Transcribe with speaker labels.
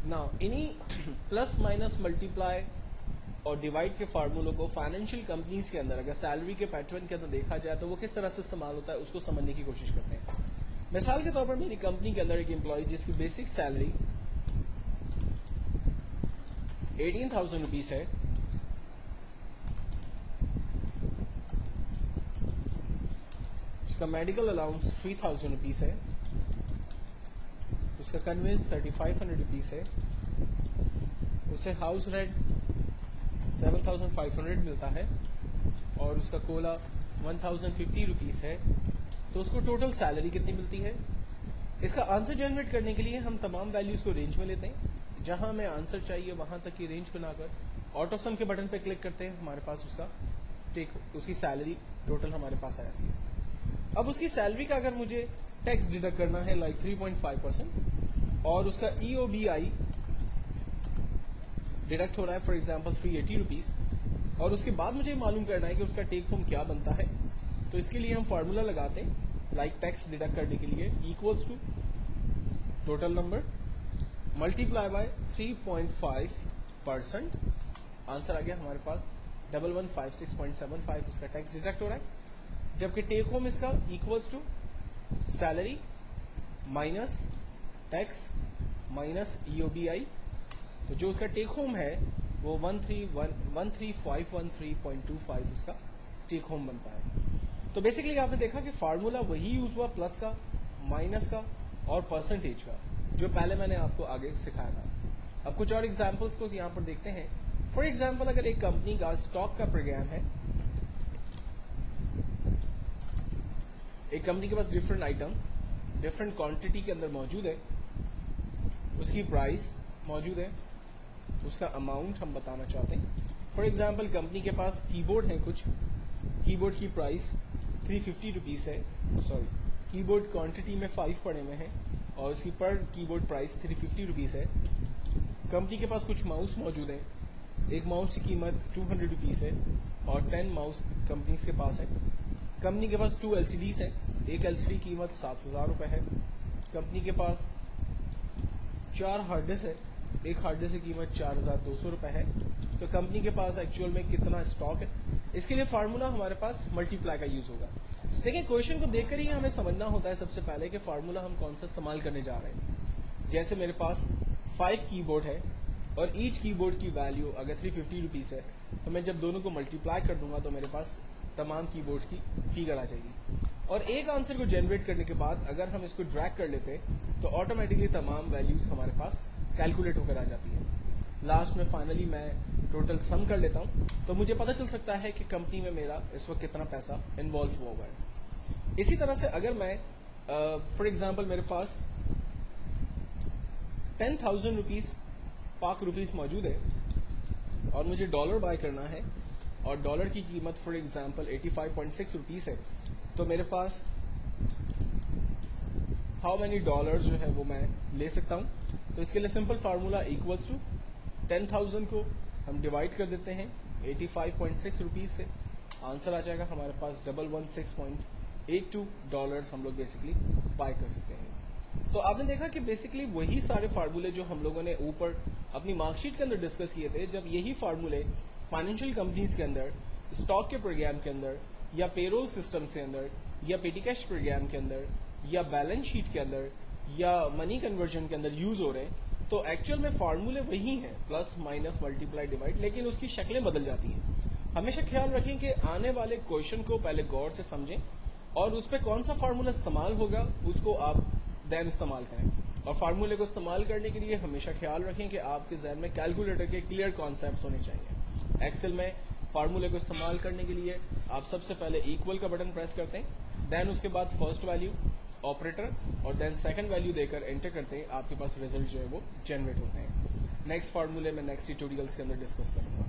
Speaker 1: Now इन्हीं plus minus multiply और divide के फार्मूलों को फाइनेंशियल कंपनीज के अंदर अगर सैलरी के पैटर्न के अंदर देखा जाए तो वो किस तरह से इस्तेमाल होता है उसको समझने की कोशिश करते हैं। मिसाल के तौर पर मेरी कंपनी के अंदर एक एम्प्लॉय जिसकी बेसिक सैलरी 18,000 रुपीज है, उसका मेडिकल अलाउंस 3,000 रुपीज है, उसका कन्वेंस 3,500 रुपीज है, उसे हाउस रेंट 7,500 मिलता है और उसका कोला 1,050 रुपीज है, तो उसको टोटल सैलरी कितनी मिलती है। इसका आंसर जनरेट करने के लिए हम तमाम वैल्यूज को रेंज में लेते हैं, जहां हमें आंसर चाहिए वहां तक की रेंज बनाकर ऑटो सम के बटन पर क्लिक करते हैं, हमारे पास उसकी सैलरी टोटल हमारे पास आ जाती है। अब उसकी सैलरी का अगर मुझे टैक्स डिडक्ट करना है लाइक 3.5% और उसका EOBI डिडक्ट हो रहा है फॉर एग्जांपल 380 रुपीज और उसके बाद मुझे मालूम करना है कि उसका टेक होम क्या बनता है, तो इसके लिए हम फार्मूला लगाते हैं लाइक टैक्स डिडक्ट करने के लिए equals to total number multiply by 3.5%। Answer आ गया हमारे पास 1156.75 उसका टैक्स डिडक्ट हो रहा है, जबकि टेक होम इसका equals to salary minus tax minus EOBI, तो जो उसका टेक होम है वो 13,513.25 उसका टेक होम बनता है। तो बेसिकली आपने देखा कि फार्मूला वही यूज हुआ प्लस का, माइनस का और परसेंटेज का, जो पहले मैंने आपको आगे सिखाया था। अब कुछ और एग्जांपल्स को यहां पर देखते हैं। फॉर एग्जांपल अगर एक कंपनी का स्टॉक का प्रोग्राम है, एक कंपनी के पास डिफरेंट आइटम डिफरेंट क्वांटिटी के अंदर मौजूद है, उसकी प्राइस मौजूद है, उसका अमाउंट हम बताना चाहते हैं। फॉर एग्जांपल कंपनी के पास कीबोर्ड है, कुछ कीबोर्ड की प्राइस 350 रुपीज है, सॉरी कीबोर्ड क्वांटिटी में 5 पड़े हुए हैं और उसकी पर कीबोर्ड प्राइस 350 रुपीज है। कंपनी के पास कुछ माउस मौजूद है, एक माउस की कीमत 200 रुपीज है और 10 माउस कंपनी के पास है। कंपनी के पास 2 LCDs है, एक LCD की कीमत 7,000 रुपए है। कंपनी के पास 4 हार्ड डिस्क है, एक हार्ड डिस्क की कीमत 4,200 रुपए है। तो कंपनी के पास एक्चुअल में कितना स्टॉक है, इसके लिए फार्मूला हमारे पास मल्टीप्लाई का यूज होगा। देखिए क्वेश्चन को देखकर ही हमें समझना होता है सबसे पहले कि फार्मूला हम कौन सा इस्तेमाल करने जा रहे हैं। जैसे मेरे पास 5 कीबोर्ड है और ईच कीबोर्ड की वैल्यू अगर 350 रुपीज है, तो मैं जब दोनों को मल्टीप्लाई कर दूंगा तो मेरे पास तमाम कीबोर्ड की फिगर आ जाएगी। और एक आंसर को जनरेट करने के बाद अगर हम इसको ड्रैग कर लेते तो ऑटोमेटिकली तमाम वैल्यूज हमारे पास कैलकुलेट होकर आ जाती है। लास्ट में फाइनली मैं टोटल सम कर लेता हूं तो मुझे पता चल सकता है कि कंपनी में मेरा इस वक्त कितना पैसा इन्वॉल्व हुआ है। इसी तरह से अगर मैं फॉर एग्जांपल मेरे पास 10,000 रुपीज पाक रुपीज मौजूद है और मुझे डॉलर बाय करना है और डॉलर की कीमत फॉर एग्जांपल 85.6 रुपीज है, तो मेरे पास हाउ मेनी डॉलर्स जो है वो मैं ले सकता हूं। तो इसके लिए सिंपल फार्मूला इक्वल्स टू 10,000 को हम डिवाइड कर देते हैं 85.6 रुपीज से, आंसर आ जाएगा हमारे पास 116.82 डॉलर्स हम लोग बेसिकली बाय कर सकते हैं। तो आपने देखा कि बेसिकली वही सारे फार्मूले जो हम लोगों ने ऊपर अपनी मार्कशीट के अंदर डिस्कस किए थे, जब यही फार्मूले फाइनेंशियल कंपनीज के अंदर, स्टॉक के प्रोग्राम के अंदर या पेरोल सिस्टम के अंदर या पेटी कैश प्रोग्राम के अंदर या बैलेंस शीट के अंदर या मनी कन्वर्जन के अंदर यूज हो रहे हैं, तो एक्चुअल में फार्मूले वही हैं प्लस माइनस मल्टीप्लाई डिवाइड, लेकिन उसकी शक्लें बदल जाती हैं। हमेशा ख्याल रखें कि आने वाले क्वेश्चन को पहले गौर से समझें और उस पर कौन सा फार्मूला इस्तेमाल होगा उसको आप देन इस्तेमाल करें। और फार्मूले को इस्तेमाल करने के लिए हमेशा ख्याल रखें कि आपके जहन में कैलकुलेटर के क्लियर कॉन्सेप्ट होने चाहिए। एक्सेल में फार्मूले को इस्तेमाल करने के लिए आप सबसे पहले इक्वल का बटन प्रेस करते हैं, देन उसके बाद फर्स्ट वैल्यू ऑपरेटर और देन सेकंड वैल्यू देकर एंटर करते हैं, आपके पास रिजल्ट जो है वो जनरेट होते हैं। नेक्स्ट फार्मूले में नेक्स्ट ट्यूटोरियल्स के अंदर डिस्कस करूंगा।